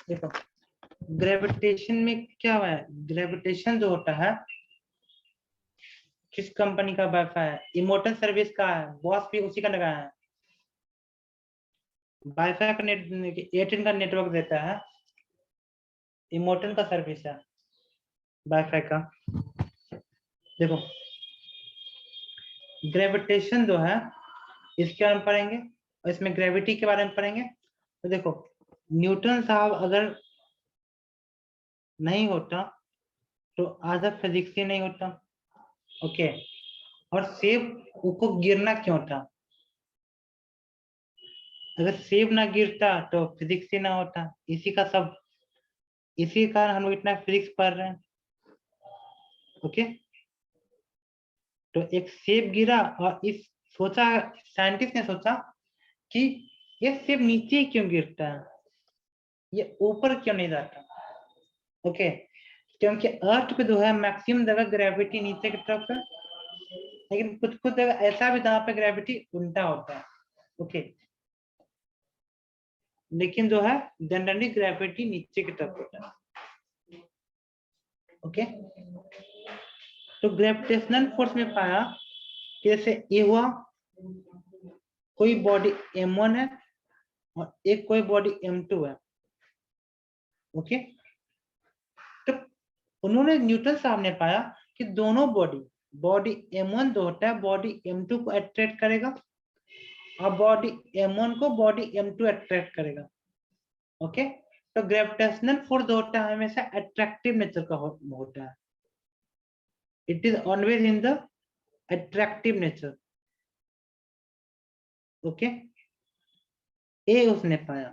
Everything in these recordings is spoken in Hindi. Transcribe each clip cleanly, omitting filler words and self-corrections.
देखो ग्रेविटेशन में क्या हुआ है, ग्रेविटेशन जो होता है किस कंपनी का वाईफाई है, इमोर्टल सर्विस का है, बॉस भी उसी का लगाया है। वाईफाई का नेट एयरटेल का नेटवर्क देता है, इमोर्टल का सर्विस है वाईफाई का। देखो ग्रेविटेशन जो है इसके बारे में पढ़ेंगे और इसमें ग्रेविटी के बारे में पढ़ेंगे। तो देखो न्यूटन साहब अगर नहीं होता तो आधा फिजिक्स ही नहीं होता। ओके, और सेब को गिरना क्यों था, अगर सेब ना गिरता तो फिजिक्स ही ना होता। इसी का सब, इसी कारण हम लोग इतना फिजिक्स पढ़ रहे हैं। ओके, तो एक सेब गिरा और इस सोचा, साइंटिस्ट ने सोचा कि ये सेब नीचे क्यों गिरता है, ये ऊपर क्यों नहीं जाता। ओके, क्योंकि अर्थ पे जो है मैक्सिमम जगह ग्रेविटी नीचे की तरफ है, लेकिन कुछ कुछ जगह ऐसा भी जहाँ पे ग्रेविटी उल्टा होता है। ओके, लेकिन जो है जनरली ग्रेविटी नीचे की तरफ होता है। ओके, तो ग्रेविटेशनल फोर्स में पाया कि जैसे ये हुआ, कोई बॉडी m1 है और एक कोई बॉडी m2 है। ओके, तो उन्होंने न्यूटन साहब ने पाया कि दोनों बॉडी m1 जो होता है बॉडी m2 को अट्रैक्ट करेगा और बॉडी m1 को बॉडी m2 अट्रैक्ट करेगा। ओके, तो ग्रेविटेशनल फोर्स जो होता है हमेशा अट्रैक्टिव नेचर का होता है, it is always in the attractive nature. Okay, ये उसने पाया।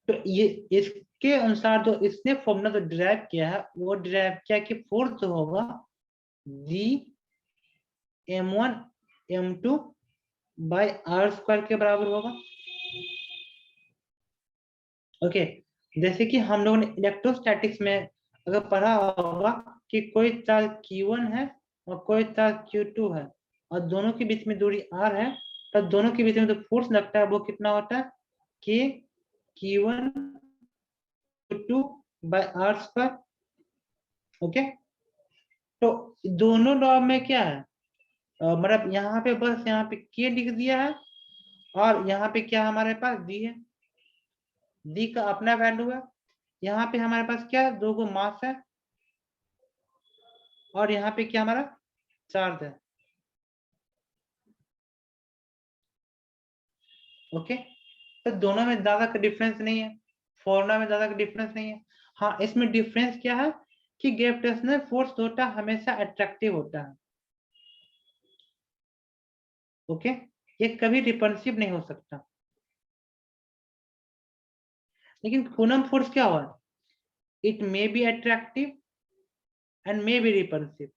तो ये इसके अनुसार जो इसने फॉर्मूला जो डिराइव किया है वो डिराइव किया कि फोर्स जो होगा G m1 m2 by are square के बराबर होगा। ओके, जैसे कि हम लोगों ने इलेक्ट्रोस्टैटिक्स में अगर पढ़ा होगा कि कोई चार्ज q1 है और कोई चार्ज q2 है और दोनों के बीच में दूरी r है, तो दोनों के बीच में जो फोर्स लगता है वो कितना होता है कि q1 q2 by are square. Okay, तो दोनों लॉ में क्या है, मतलब यहाँ पे बस यहाँ पे k लिख दिया है और यहाँ पे क्या हमारे पास d है, d का अपना वैल्यू है। यहाँ पे हमारे पास क्या है, दो गो मास है और यहाँ पे क्या हमारा चार्ज है। ओके, तो दोनों में ज्यादा का डिफरेंस नहीं है, फॉर्मूला में ज्यादा का डिफरेंस नहीं है। हाँ, इसमें डिफरेंस क्या है कि ग्रेविटेशनल फोर्स होता है हमेशा अट्रैक्टिव होता है। ओके, ये कभी रिपल्सिव नहीं हो सकता। लेकिन कूलम्ब फोर्स क्या हुआ, it may be attractive and may be repulsive.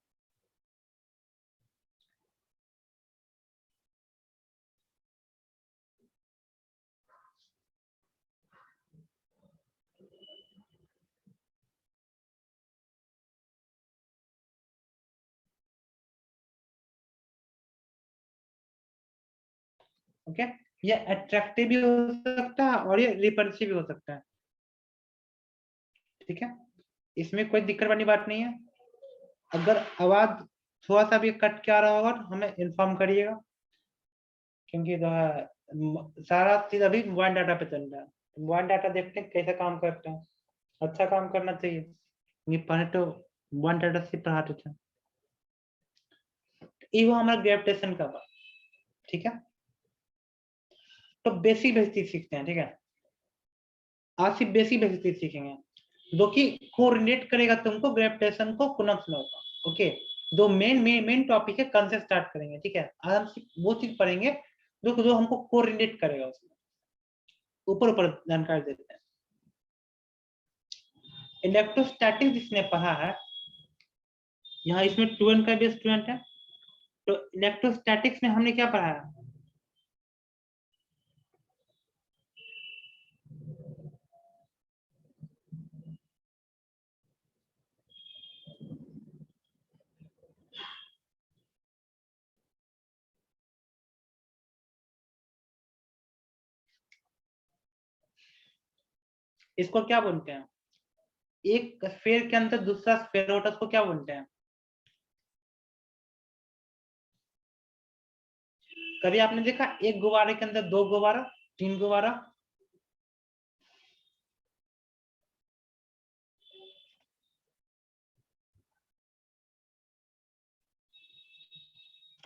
Okay, ये अट्रैक्टिव भी हो सकता है और ये रिपल्सिव भी हो सकता है। ठीक है, इसमें कोई दिक्कत वाली बात नहीं है। अगर आवाज थोड़ा सा भी कट के आ रहा होगा तो हमें इन्फॉर्म करिएगा, क्योंकि जो है सारा चीज अभी मोबाइल डाटा पे चल रहा है। मोबाइल डाटा देखते हैं कैसे काम करता है, अच्छा काम करना चाहिए। ये पहले तो मोबाइल डाटा से पढ़ाते थे। ये वो हमारा ग्रेविटेशन का बात। ठीक है, तो बेसिक बेसिक चीज सीखते हैं। ठीक है, आज सिर्फ बेसिक बेसिक चीज सीखेंगे जो कि कोरिलेट करेगा तुमको ग्रेविटेशन को कूलम्ब लॉ का। ओके, दो मेन मेन मेन टॉपिक है, कल से स्टार्ट करेंगे। ठीक है, आज हम सिर्फ वो चीज पढ़ेंगे जो हमको कोरिलेट करेगा उसमें, ऊपर ऊपर जानकारी देते हैं। इलेक्ट्रोस्टैटिक जिसने पढ़ा है, यहाँ इसमें 12 का भी स्टूडेंट है, तो इलेक्ट्रोस्टैटिक्स में हमने क्या पढ़ा है, इसको क्या बोलते हैं? एक स्फीयर के अंदर दूसरा स्फीयर होता है, उसको क्या बोलते हैं? कभी आपने देखा एक गुब्बारे के अंदर दो गुब्बारा, तीन गुब्बारा?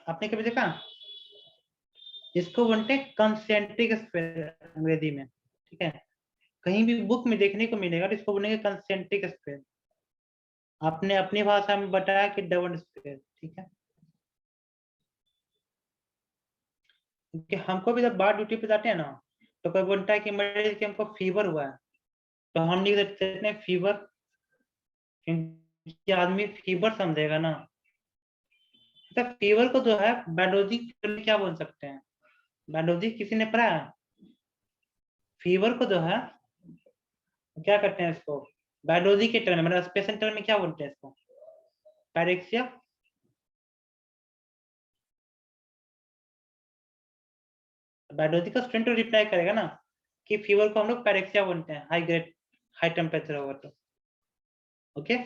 आपने कभी देखा? इसको बोलते हैं कंसेंट्रिक स्फीयर अंग्रेजी में, ठीक है। कहीं भी बुक में देखने को मिलेगा तो इसको बोलेंगे कंसेंट्रिक स्फीयर। आपने अपनी भाषा में बताया कि डबल स्फीयर, ठीक है। क्योंकि हमको भी जब बाहर ड्यूटी पे जाते हैं ना, तो कोई बोलता है कि मरीज कि हमको फीवर हुआ है, तो हम लिख देते हैं फीवर, क्योंकि आदमी फीवर समझेगा ना। तो फीवर को जो है बायोलॉजी क्या बोल सकते हैं? बायोलॉजी किसी ने पढ़ा है? फीवर को जो है क्या करते हैं इसको बायोलॉजी के टर्म में, मतलब स्पेशल टर्म में क्या बोलते हैं इसको? पैरेक्सिया। बायोलॉजी का स्टूडेंट तो रिप्लाई करेगा ना कि फीवर को हम लोग पैरेक्सिया बोलते हैं, हाई ग्रेड हाई टेम्परेचर होगा तो। ओके,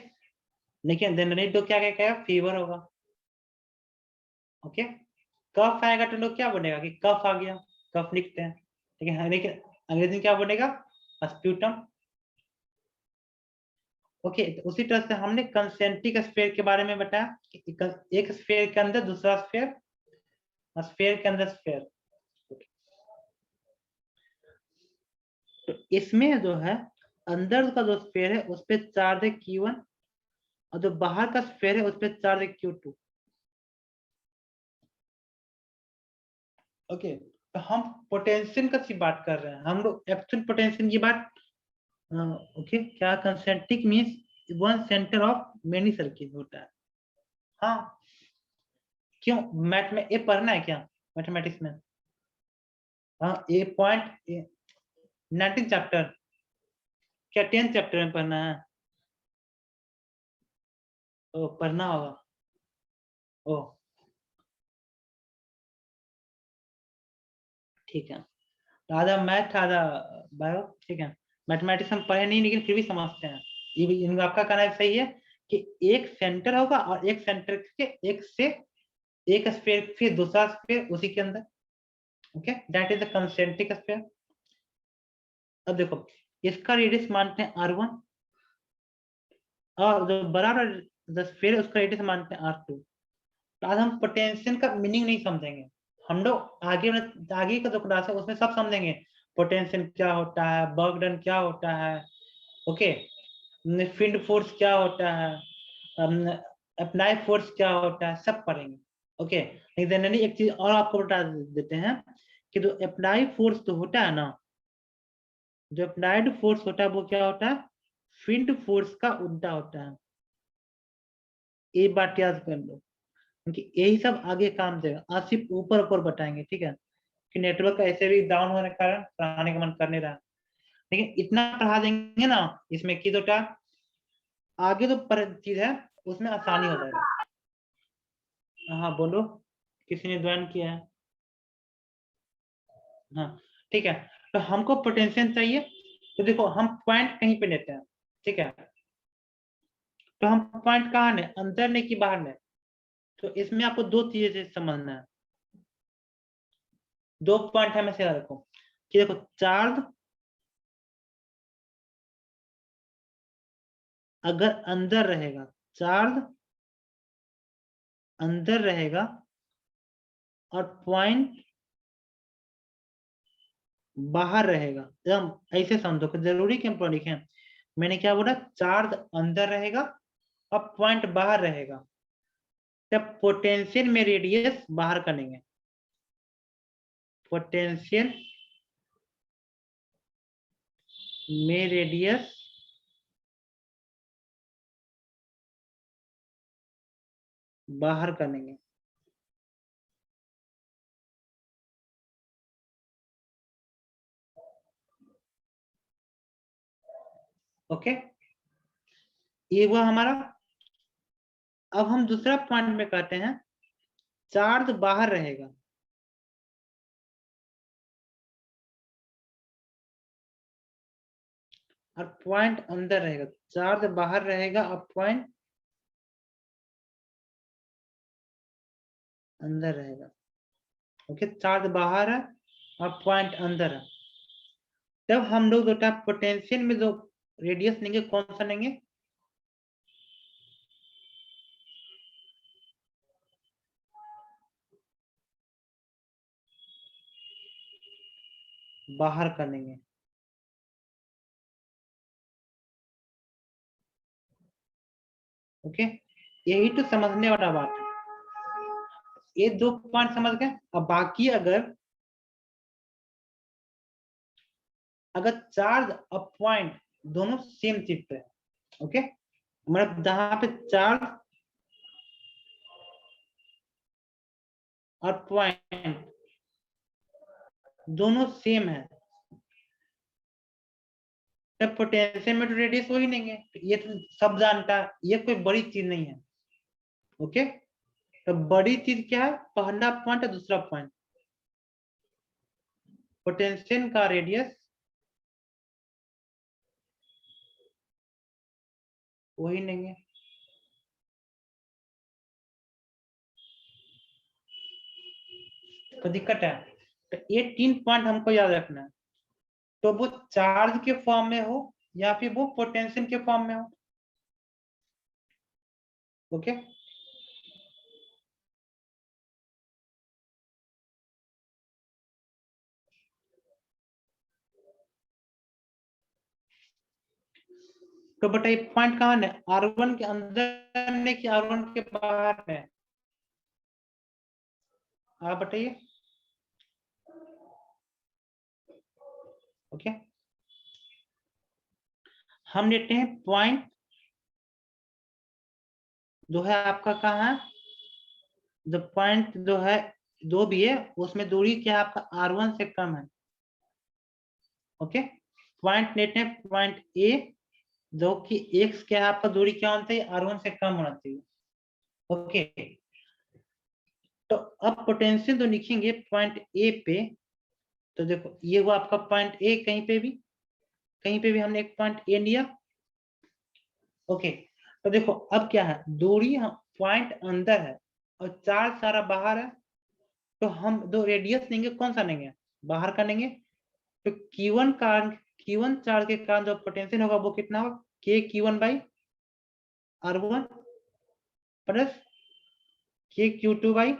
लेकिन जनरली तो क्या कहेगा? फीवर होगा। ओके, कफ आएगा तो लोग क्या बोलेगा कि कफ आ गया, कफ लिखते हैं, ठीक है। लेकिन अंग्रेजी में क्या बोलेगा? स्प्यूटम। ओके, तो उसी तरह से हमने कंसेंट्रिक स्फीयर के बारे में बताया कि एक स्फीयर के अंदर दूसरा स्फीयर, स्फीयर के अंदर स्फीयर। तो इसमें जो है अंदर का जो स्फीयर है उस पर चार्ज है Q1, और जो बाहर का स्फीयर है उस पर चार्ज है Q2। ओके, तो हम पोटेंशियल की बात कर रहे हैं, हम लोग एब्सोल्यूट पोटेंशियल की बात। ओके, क्या concentric means one centre of many circle होता है। हाँ, क्यों? मैथ में ये पढ़ना है क्या? मैथमेटिक्स में? हाँ, ये पॉइंट 19 चैप्टर, क्या 10 चैप्टर में पढ़ना है? ओ, पढ़ना होगा। ओ, ठीक है। तो आधा मैथ आधा बायो, ठीक है। मैथमेटिक्स हम पढ़े नहीं लेकिन फिर भी समझते हैं। ये भी आपका कहना सही है कि एक सेंटर होगा और एक सेंटर के एक से एक स्फीयर, फिर दूसरा स्फीयर उसी के अंदर। Okay, that is the concentric sphere. अब देखो, इसका रेडियस मानते हैं R1, और जो बड़ा स्फीयर है उसका रेडियस मानते हैं R2। तो आज हम पोटेंशियल का मीनिंग नहीं समझेंगे। हम लोग आगे का जो क्लास है उसमें सब समझेंगे, पोटेंशियल क्या होता है, वर्क डन क्या होता है, ओके, फील्ड फोर्स क्या होता है, अप्लाई फोर्स क्या होता है, सब पढ़ेंगे। ओके, लेकिन एक चीज और आपको बता देते हैं कि जो अप्लाई फोर्स तो होता है ना, जो अप्लाइड फोर्स होता है वो क्या होता है? फील्ड फोर्स का उल्टा होता है। ये बात याद कर लो, क्योंकि यही सब आगे काम देगा। आज सिर्फ ऊपर ऊपर बताएंगे, ठीक है, कि नेटवर्क ऐसे भी डाउन होने के कारण पढ़ाने का मन कर नहीं रहा। लेकिन इतना पढ़ा देंगे ना इसमें कि तो आगे जो पर चीज है उसमें आसानी हो जाएगा। हाँ बोलो, किसी ने ज्वाइन किया है? हाँ, ठीक है। तो हमको पोटेंशियल चाहिए, तो देखो हम पॉइंट कहीं पे लेते हैं, ठीक है। तो हम पॉइंट कहाँ ले, अंदर ले कि बाहर ले? तो इसमें आपको दो चीजें समझना है, दो पॉइंट हमेशा रखो कि देखो चार्ज अगर अंदर रहेगा, चार्ज अंदर रहेगा और पॉइंट बाहर रहेगा, एकदम ऐसे समझो कि जरूरी क्यों लिखे। मैंने क्या बोला? चार्ज अंदर रहेगा और पॉइंट बाहर रहेगा, तब पोटेंशियल में रेडियस बाहर करेंगे। पोटेंशियल में रेडियस बाहर करेंगे। ओके, ये हुआ हमारा। अब हम दूसरा पॉइंट में कहते हैं चार्ज बाहर रहेगा, और पॉइंट अंदर रहेगा, चार्ज बाहर रहेगा और पॉइंट अंदर रहेगा। ओके, चार्ज बाहर है और पॉइंट अंदर है। तब हम लोग बेटा पोटेंशियल में जो रेडियस लेंगे कौन सा लेंगे? बाहर का लेंगे। ओके, यही तो समझने वाला बात है। ये 2 पॉइंट समझ गए। अब बाकी अगर चार्ज और पॉइंट दोनों सेम चीज पे है, ओके, मतलब जहां पे चार्ज और पॉइंट दोनों सेम है, तब पोटेंशियल में तो रेडियस वही लेंगे। ये तो सब जानता है, ये कोई बड़ी चीज नहीं है। ओके, तो बड़ी चीज क्या है? पहला पॉइंट और दूसरा पॉइंट। पोटेंशियल का रेडियस वही लेंगे। तो दिक्कत है, तो ये 3 पॉइंट हमको याद रखना है। तो वो चार्ज के फॉर्म में हो या फिर वो पोटेंशियल के फॉर्म में हो। ओके, तो बताइए पॉइंट कहाँ है? R1 के अंदर है कि R1 के बाहर है? आप बताइए। ओके, हम लेते हैं पॉइंट जो है आपका कहाँ है? जो पॉइंट जो है जो भी है उसमें दूरी क्या है आपका? R1 से कम है। ओके, पॉइंट लेते हैं पॉइंट ए, जो कि x क्या है आपका? दूरी क्या होना चाहिए? R1 से कम होना चाहिए। ओके, तो अब पोटेंशियल तो लिखेंगे पॉइंट ए पे। तो देखो ये वो आपका पॉइंट ए, कहीं पे भी हमने एक पॉइंट ए लिया। ओके, तो देखो अब क्या है, दूरी पॉइंट अंदर है और चार्ज सारा बाहर है। तो हम दो रेडियस लेंगे, कौन सा लेंगे? बाहर का लेंगे। तो Q1 चार्ज के कारण जो पोटेंशियल होगा वो कितना होगा? के Q1 बाई R1 प्लस के Q2 बाई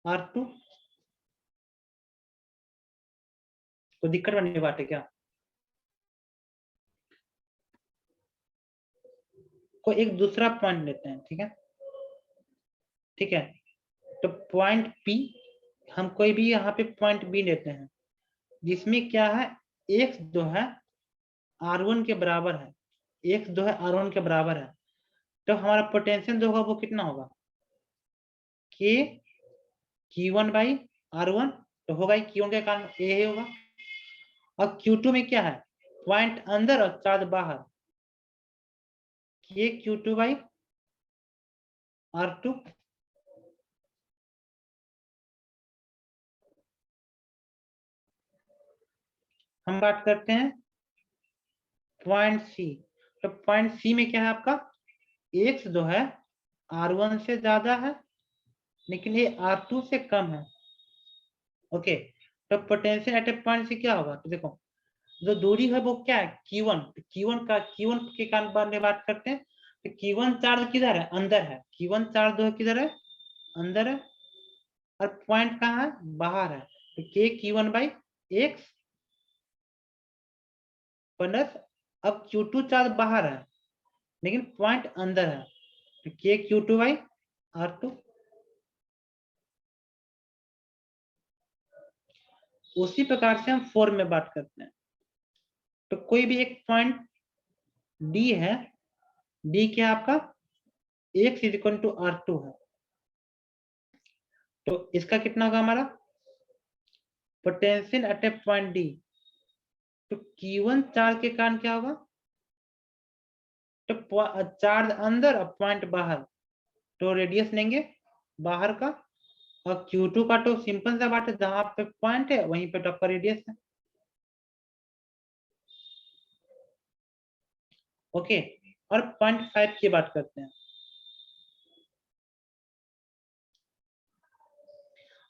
R2। तो दिक्कत वाली बात है क्या? कोई एक दूसरा पॉइंट लेते हैं, ठीक है? ठीक है, तो पॉइंट P, हम कोई भी यहाँ पे पॉइंट बी लेते हैं जिसमें क्या है, x जो है R1 के बराबर है, x जो है R1 के बराबर है। तो हमारा पोटेंशियल जो होगा वो कितना होगा? के Q1 बाई R1। तो होगा ही, Q1 के कारण ए ही होगा। और Q2 में क्या है? पॉइंट अंदर और चार्ज बाहर, के Q2 बाई R2। हम बात करते हैं पॉइंट सी। तो पॉइंट सी में क्या है आपका? x जो है R1 से ज्यादा है लेकिन ये R2 से कम है। ओके, तो पोटेंशियल एट ए पॉइंट से क्या होगा? तो देखो जो दूरी है वो क्या है? Q1। Q1 के कारण बारे में बात करते हैं। तो Q1 चार्ज किधर है? अंदर है। Q1 चार्ज जो है किधर है? अंदर है। और पॉइंट कहाँ है? बाहर है। तो के Q1 बाई एक्स प्लस, अब Q2 चार्ज बाहर है लेकिन पॉइंट अंदर है, तो के Q2 बाई R2। उसी प्रकार से हम फॉर्म में बात करते हैं। तो कोई भी एक पॉइंट D है, D क्या आपका? x इक्वल टू R2 है। तो इसका कितना होगा हमारा potential at a point D? तो Q1 चार्ज के कारण क्या होगा? तो चार्ज अंदर और पॉइंट बाहर, तो रेडियस लेंगे बाहर का। और Q2 का तो सिंपल सा बात है, जहां पे पॉइंट है वहीं पे तो आपका रेडियस है। ओके, और 0.5 की बात करते हैं,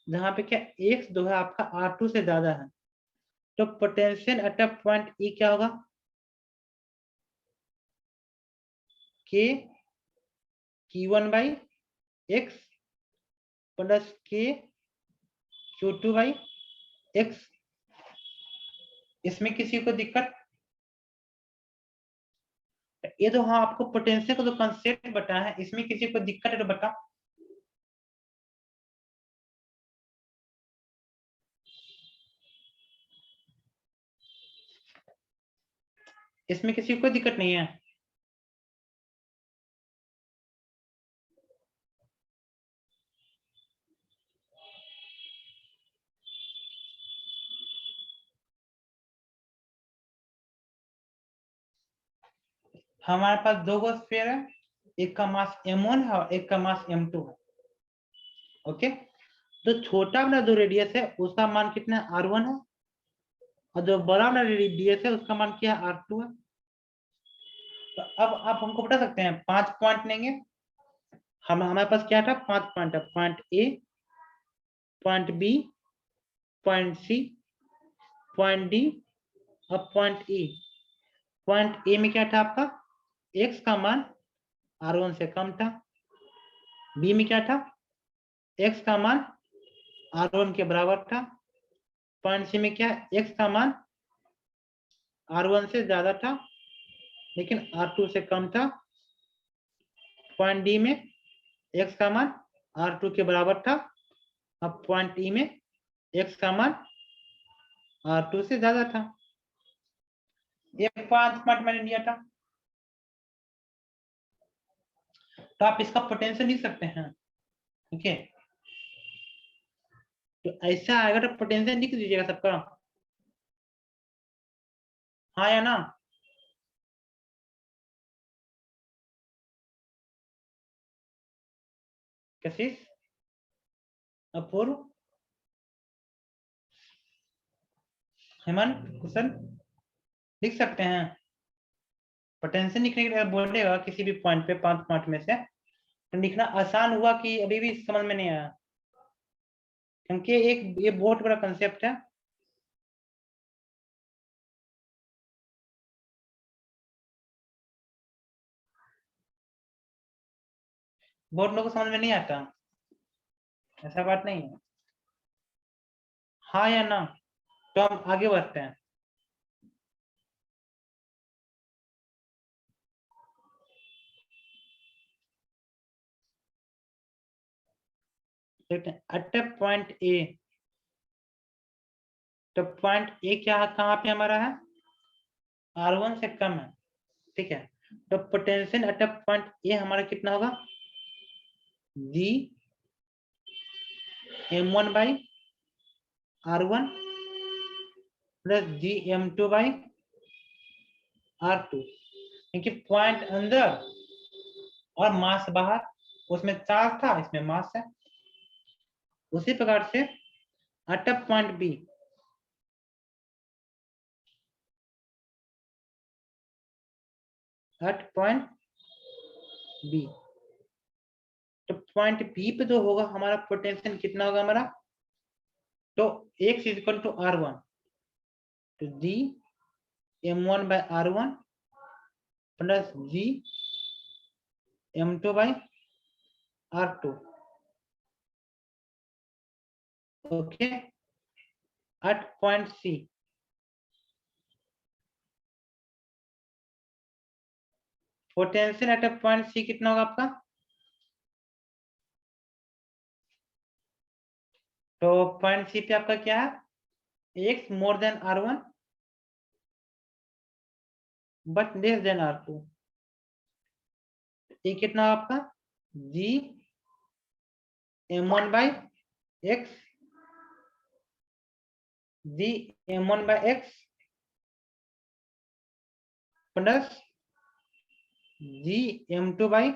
जहां पे क्या x जो है आपका R2 से ज्यादा है, तो potential at a point E क्या होगा, k Q1 by x plus k Q2 by x। इसमें किसी को दिक्कत? ये तो हाँ आपको पोटेंशियल का जो कंसेप्ट बताया है, इसमें किसी को दिक्कत है तो बता। इसमें किसी को दिक्कत नहीं है? हमारे पास दो गो स्फीयर है, एक का मास m1 है और एक का मास m2 है। ओके, तो छोटा वाला जो रेडियस है उसका मान कितना है, r1 है, और जो बड़ा वाला रेडियस है उसका मान क्या है, r2 है। तो अब आप हमको बता सकते हैं 5 पॉइंट लेंगे, हम हमारे पास क्या था, 5 पॉइंट है, point A, point B, point C, point D और पॉइंट ई। पॉइंट ए में क्या था आपका, x का मान r1 से कम था, बी में क्या था, x का मान r1 के बराबर था, पॉइंट सी में क्या, x का मान r1 से ज्यादा था लेकिन r2 से कम था, पॉइंट डी में x का मान r2 के बराबर था, अब पॉइंट ई में x का मान r2 से ज्यादा था। ये 5 पॉइंट मैंने दिया था, तो आप इसका पोटेंशियल लिख सकते हैं। ठीक है, तो ऐसा आएगा तो पोटेंशियल लिख दीजिएगा सबका, हाँ या ना? कशिश, अपूर्व, हेमंत, कुशल, लिख सकते हैं। पोटेंशियल लिखने के लिए बोलेगा किसी भी पॉइंट पे 5 पॉइंट में से, तो लिखना आसान हुआ कि अभी भी समझ में नहीं आया, क्योंकि एक ये बहुत बड़ा कंसेप्ट है। बहुत लोगों को समझ में नहीं आता, ऐसा बात नहीं है, हाँ या ना? तो हम आगे बढ़ते हैं। देखते हैं एट पॉइंट ए, तो पॉइंट ए क्या कहाँ पे हमारा है, R1 से कम है। ठीक है, तो पोटेंशियल एट पॉइंट ए हमारा कितना होगा, G m1 by R1 plus G m2 by R2, क्योंकि पॉइंट अंदर और मास बाहर, उसमें चार्ज था इसमें मास है। उसी प्रकार से at point B, at point B, तो पॉइंट बी पे जो होगा हमारा पोटेंशियल कितना होगा हमारा, तो x is equal to R1, तो G m1 by R1 plus G m2 by R2। Okay, at point C, potential at point C कितना होगा आपका, तो पॉइंट सी पे आपका क्या है, x more than R1 but less than R2। ये कितना आपका, G m1 by x, G m1 by x plus G m2 by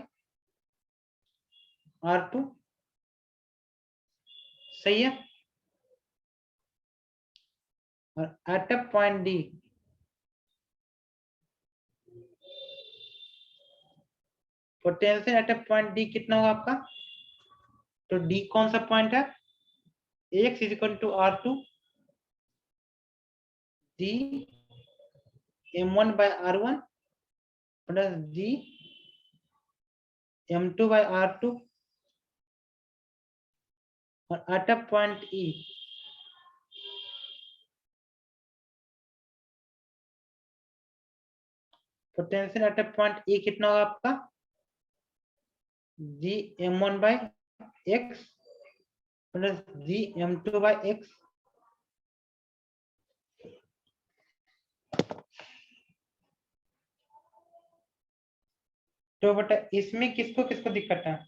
R2। सही है, और at point D, potential at a point D कितना होगा आपका? तो डी कौन सा पॉइंट है? x is equal to r2 d m1 by r1 plus d m2 by r2 और at a point E potential at a point E कितना होगा आपका? d m1 by x plus d m2 by x। तो बेटा इसमें किसको किसको दिक्कत है?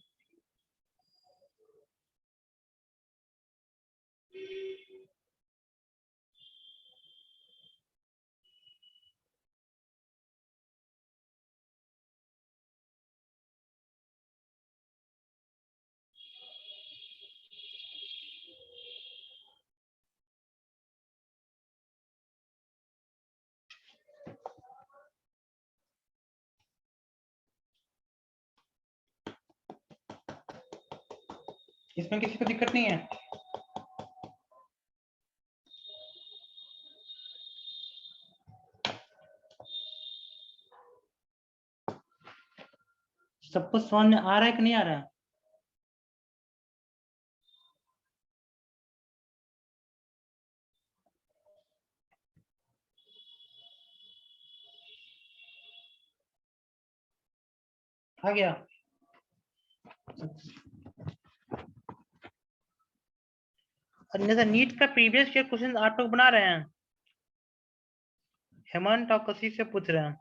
इसमें किसी को दिक्कत नहीं है? सबको समझ में आ रहा है कि नहीं आ रहा है? आ गया? जैसे नीट का प्रीवियस ईयर क्वेश्चन आप लोग बना रहे हैं? हेमंत और कशिश से पूछ रहे हैं।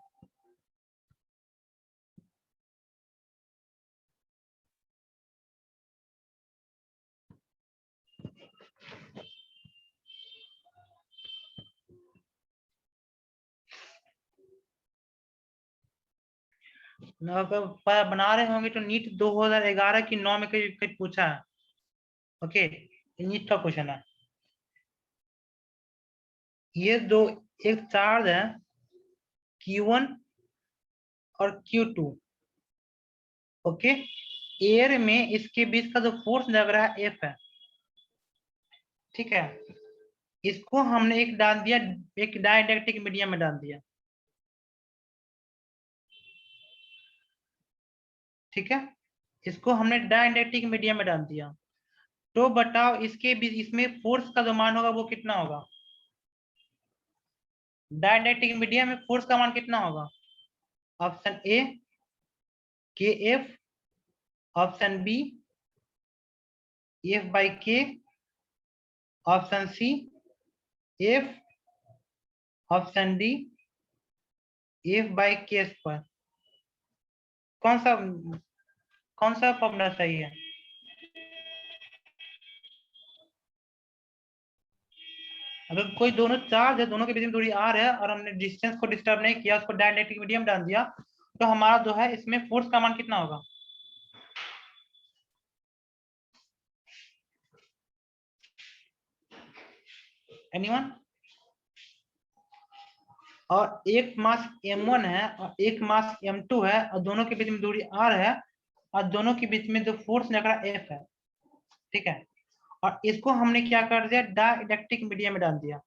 अगर बना रहे होंगे तो नीट 2011 की 9 में कहीं पूछा है। ओके, नीट का क्वेश्चन है ये। दो एक चार्ज है Q1 और Q2। ओके, एयर में इसके बीच का जो फोर्स लग रहा है F है। ठीक है, इसको हमने एक डाल दिया, एक डाइलेक्ट्रिक मीडियम में डाल दिया। ठीक है, इसको हमने डाइलेक्ट्रिक मीडियम में डाल दिया। तो बताओ इसके बीच इसमें फोर्स का जो मान होगा वो कितना होगा? डाइलेक्ट्रिक मीडियम में फोर्स का मान कितना होगा? Option A KF, option B F by K, option C F, option D F by K square. कौन सा फॉर्मूला सही है? अगर कोई दोनों चार्ज है, दोनों के बीच में दूरी r है और हमने डिस्टेंस को डिस्टर्ब नहीं किया, उसको डाइलेक्ट्रिक मीडियम डाल दिया, तो हमारा जो है इसमें फोर्स का मान कितना होगा? एनीवन? और एक मास m1 है और एक मास m2 है और दोनों के बीच में दूरी r है और दोनों के बीच में जो फोर्स लग रहा है F है। ठीक है, और इसको हमने क्या कर दिया? डाइलेक्ट्रिक मीडियम में डाल दिया।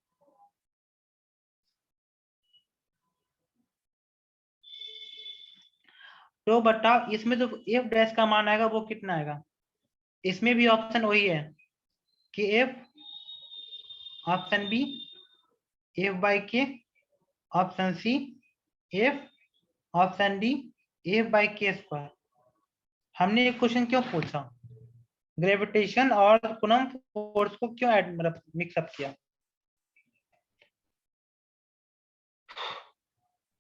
तो बताओ इसमें जो F डैश का मान आएगा वो कितना आएगा? इसमें भी ऑप्शन वही है कि F, option B F by K, option C F, option D F by K square. हमने एक क्वेश्चन क्यों पूछा? ग्रेविटेशन और कूलम्ब फोर्स को क्यों मतलब मिक्सअप किया?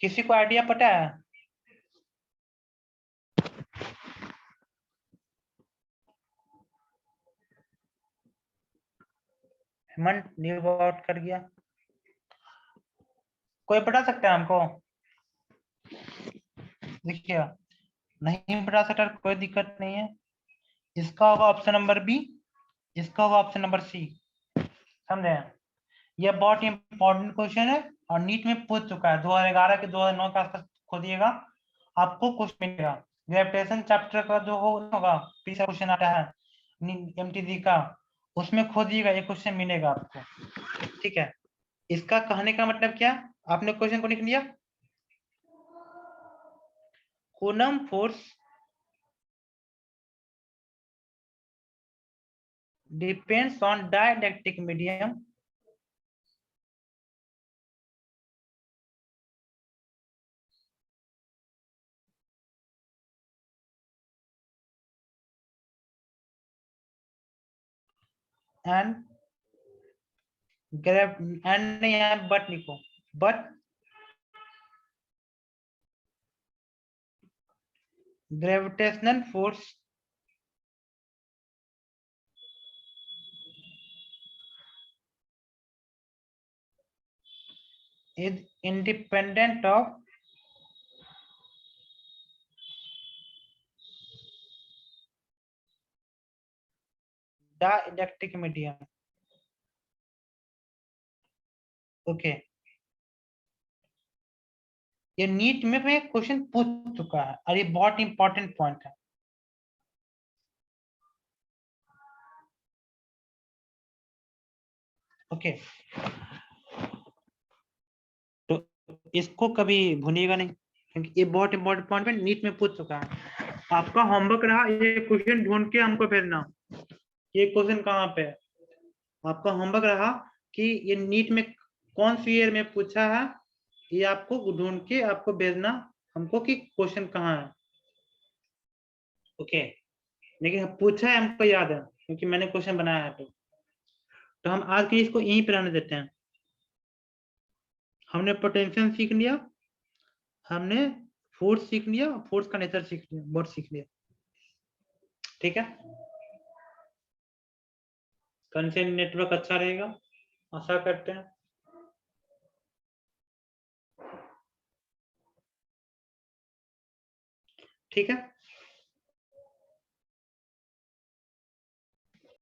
किसी को आइडिया पता है? हेमंत न्यू आउट कर गया। कोई बता सकता है हमको? देखिए, नहीं बता सकता कोई दिक्कत नहीं है। इसका होगा ऑप्शन नंबर बी, इसका होगा ऑप्शन नंबर सी। समझे? यह बहुत इंपॉर्टेंट क्वेश्चन है और नीट में पूछ चुका है 2011 के 2009 के आसपास खोदिएगा, आपको क्वेश्चन मिलेगा। ग्रेविटेशन चैप्टर का जो होगा पीछे क्वेश्चन आता है एमटीजी का, उसमें खोजिएगा, एक क्वेश्चन मिलेगा आपको। ठीक है, इसका कहने का मतलब क्या, आपने क्वेश्चन को लिख लिया। Coulomb force depends on dielectric medium and and यहाँ बट लिखो, but gravitational force is independent of dielectric medium। Okay, ये नीट में क्वेश्चन पूछ चुका है और ये बहुत इंपॉर्टेंट पॉइंट है। ओके, तो इसको कभी भूलिएगा नहीं, क्योंकि ये बहुत इंपॉर्टेंट पॉइंट है, नीट में पूछ चुका है। आपका होमवर्क रहा ये क्वेश्चन ढूंढ के हमको भेजना, ये क्वेश्चन कहाँ पे है। आपका होमवर्क रहा कि ये नीट में कौन सी ईयर में पूछा है, ये आपको ढूंढ के आपको भेजना हमको कि क्वेश्चन कहाँ है। ओके, लेकिन पूछा है हमको याद है, क्योंकि मैंने क्वेश्चन बनाया है। तो हम आज के इसको यहीं पर रहने देते हैं। हमने पोटेंशियल सीख लिया, हमने फोर्स सीख लिया, फोर्स का नेचर सीख लिया, बहुत सीख लिया। ठीक है, कल से नेटवर्क अच्छा रहेगा आशा करते हैं। ठीक है।